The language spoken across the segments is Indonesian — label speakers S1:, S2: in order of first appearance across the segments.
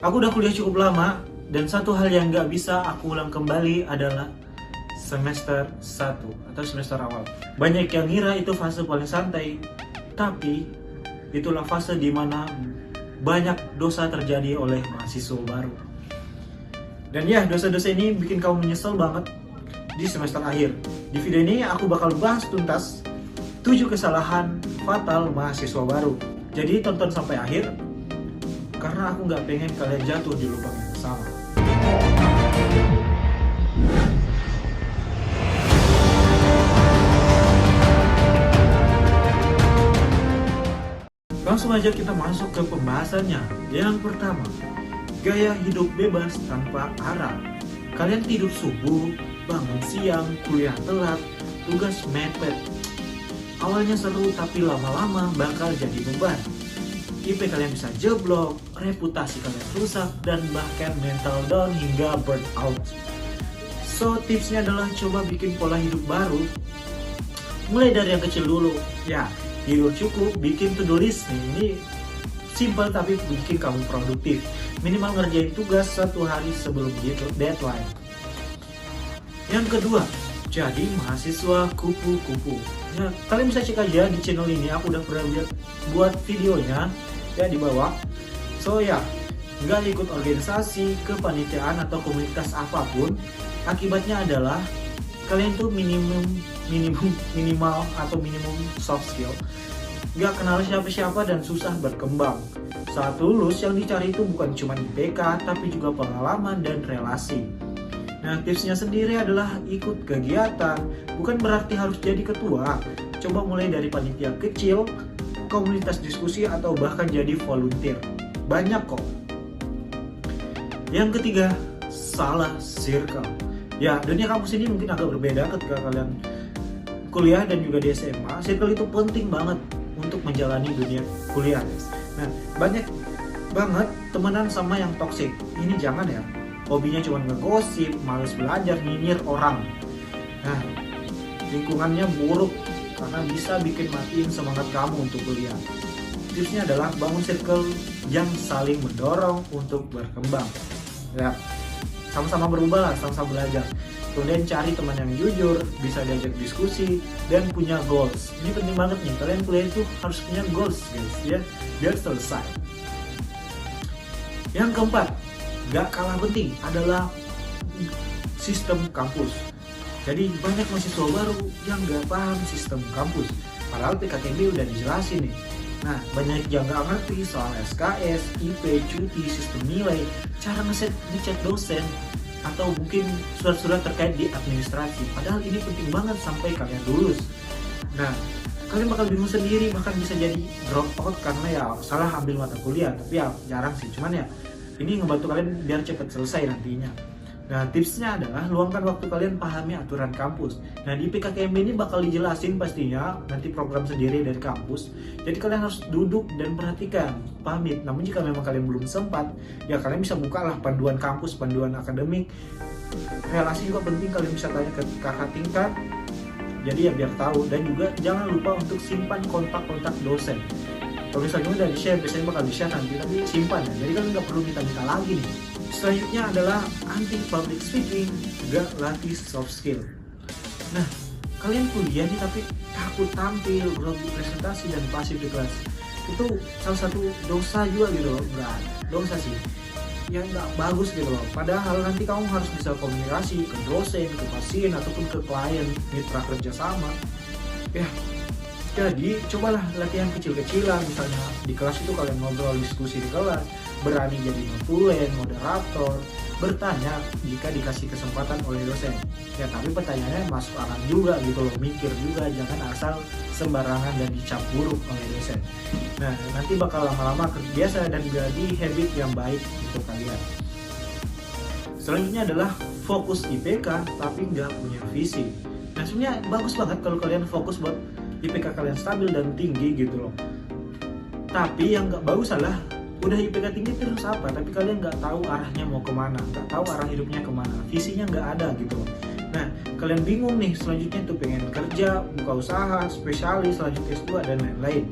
S1: Aku udah kuliah cukup lama, dan satu hal yang nggak bisa aku ulang kembali adalah semester 1 atau semester awal. Banyak yang ngira itu fase paling santai, tapi itulah fase dimana banyak dosa terjadi oleh mahasiswa baru. Dan ya, dosa-dosa ini bikin kamu menyesal banget di semester akhir. Di video ini aku bakal bahas tuntas 7 kesalahan fatal mahasiswa baru. Jadi tonton sampai akhir, karena aku nggak pengen kalian jatuh di lubang yang sama. Langsung aja kita masuk ke pembahasannya. Yang pertama, gaya hidup bebas tanpa arah. Kalian tidur subuh, bangun siang, kuliah telat, tugas mepet. Awalnya seru tapi lama-lama bakal jadi beban. IP kalian bisa jeblok, reputasi kalian rusak, dan bahkan mental down hingga burnout. So tipsnya adalah coba bikin pola hidup baru. Mulai dari yang kecil dulu. Ya, tidur cukup, bikin to-do list nih. Ini simple tapi bikin kamu produktif. Minimal ngerjain tugas 1 hari sebelum deadline. Yang kedua, jadi mahasiswa kupu-kupu. Nah, kalian bisa cek aja di channel ini, aku udah pernah buat videonya ya di bawah. So ya, nggak ikut organisasi, kepanitiaan atau komunitas apapun, akibatnya adalah kalian tuh minimal atau minimum soft skill. Nggak kenal siapa-siapa dan susah berkembang. Saat lulus yang dicari itu bukan cuma IPK, tapi juga pengalaman dan relasi. Nah, tipsnya sendiri adalah ikut kegiatan. Bukan berarti harus jadi ketua. Coba mulai dari panitia kecil, komunitas diskusi, atau bahkan jadi volunteer. Banyak kok. Yang ketiga, salah circle. Ya, dunia kampus ini mungkin agak berbeda ketika kalian kuliah dan juga di SMA. Circle itu penting banget untuk menjalani dunia kuliah. Nah, banyak banget temenan sama yang toksik. Ini jangan ya. Hobinya cuma ngegosip, males belajar, nyinyir orang. Nah, lingkungannya buruk karena bisa bikin matiin semangat kamu untuk kuliah. Tipsnya adalah bangun circle yang saling mendorong untuk berkembang. Ya, sama-sama berubah lah, sama-sama belajar. Kemudian cari teman yang jujur, bisa diajak diskusi, dan punya goals. Ini penting banget nih, kalian kuliah itu harus punya goals guys, ya, biar selesai. Yang keempat, gak kalah penting adalah sistem kampus. Jadi banyak mahasiswa baru yang gak paham sistem kampus, padahal PKKMB udah dijelasin nih. Nah, banyak yang gak ngerti soal SKS, IP, cuti, sistem nilai, cara ngecek dosen, atau mungkin surat-surat terkait di administrasi. Padahal ini penting banget sampai kalian lulus. Nah, kalian bakal bingung sendiri, bahkan bisa jadi drop out karena ya salah ambil mata kuliah. Tapi ya jarang sih, cuman ya ini ngebantu kalian biar cepat selesai nantinya. Nah, tipsnya adalah luangkan waktu kalian pahami aturan kampus. Nah, di PKKMB ini bakal dijelasin pastinya nanti program sendiri dari kampus. Jadi kalian harus duduk dan perhatikan, pahami. Namun jika memang kalian belum sempat, ya kalian bisa buka lah panduan kampus, panduan akademik. Relasi juga penting, kalian bisa tanya ke kakak tingkat. Jadi ya biar tahu, dan juga jangan lupa untuk simpan kontak-kontak dosen. Kalau misalnya udah di-share, biasanya bakal di-share nanti, tapi simpan ya. Jadi kan nggak perlu minta-minta lagi nih. Selanjutnya adalah anti public speaking, juga latih soft skill. Nah, kalian kuliah nih tapi takut tampil, grogi presentasi, dan pasif di kelas. Itu salah satu dosa juga gitu loh. Nggak dosa sih, yang nggak bagus gitu loh. Padahal nanti kamu harus bisa komunikasi ke dosen, ke pasien, ataupun ke klien, mitra kerjasama. Ya, jadi cobalah latihan kecil-kecilan, misalnya di kelas itu kalian ngobrol diskusi di kelas, berani jadi notulen, moderator, bertanya jika dikasih kesempatan oleh dosen. Ya tapi pertanyaannya masuk akal juga gitu loh, mikir juga, jangan asal sembarangan dan dicap buruk oleh dosen. Nah, nanti bakal lama-lama terbiasa dan jadi habit yang baik untuk kalian. Selanjutnya adalah fokus IPK tapi nggak punya visi. Nah, sebenarnya bagus banget kalau kalian fokus buat IPK kalian stabil dan tinggi gitu loh. Tapi yang nggak bagus adalah udah IPK tinggi terus apa, tapi kalian nggak tahu arahnya mau kemana, nggak tahu arah hidupnya kemana, visinya nggak ada gitu loh. Nah, kalian bingung nih selanjutnya tuh pengen kerja, buka usaha, spesialis, lanjut S2 dan lain-lain.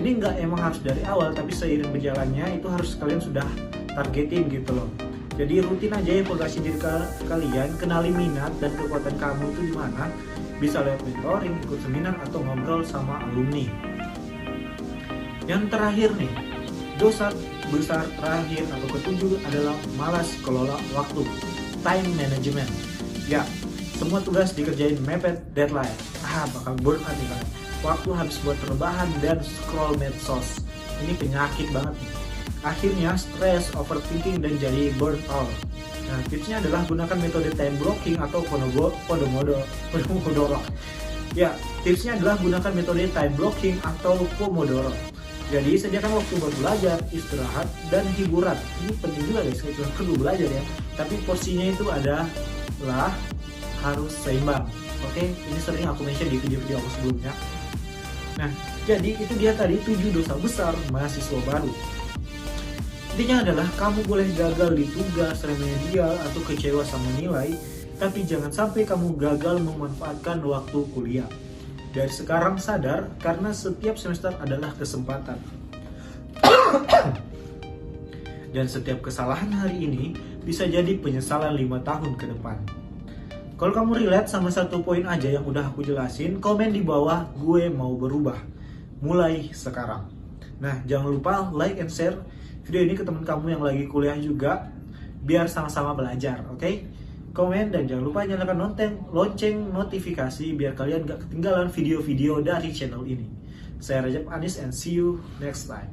S1: Ini nggak emang harus dari awal, tapi seiring berjalannya itu harus kalian sudah targetin gitu loh. Jadi rutin aja evaluasi diri kalian, kenali minat dan kekuatan kamu itu di mana. Bisa lewat mentoring, ikut seminar, atau ngobrol sama alumni. Yang terakhir nih, dosa besar terakhir atau ketujuh adalah malas kelola waktu, time management. Ya, semua tugas dikerjain mepet deadline. Bakal burn out nih kan. Waktu habis buat rebahan dan scroll medsos. Ini penyakit banget nih. Akhirnya stres, overthinking, dan jadi burn out. Nah, tipsnya adalah gunakan metode time blocking atau Pomodoro. Ya, tipsnya adalah gunakan metode time blocking atau Pomodoro. Jadi sediakan waktu buat belajar, istirahat, dan hiburan. Ini penting juga guys, cuma perlu belajar ya. Tapi porsinya itu adalah harus seimbang. Oke, ini sering aku mention di video-video aku sebelumnya. Nah, jadi itu dia tadi 7 dosa besar mahasiswa baru. Intinya adalah kamu boleh gagal di tugas, remedial, atau kecewa sama nilai, tapi jangan sampai kamu gagal memanfaatkan waktu kuliah. Dari sekarang sadar, karena setiap semester adalah kesempatan. Dan setiap kesalahan hari ini bisa jadi penyesalan 5 tahun ke depan. Kalau kamu relate sama satu poin aja yang udah aku jelasin, komen di bawah, gue mau berubah. Mulai sekarang. Nah, jangan lupa like and share video ini ke teman kamu yang lagi kuliah juga, biar sama-sama belajar, oke? Komen dan jangan lupa nyalakan lonceng notifikasi biar kalian gak ketinggalan video-video dari channel ini. Saya Rajab Anis and see you next time.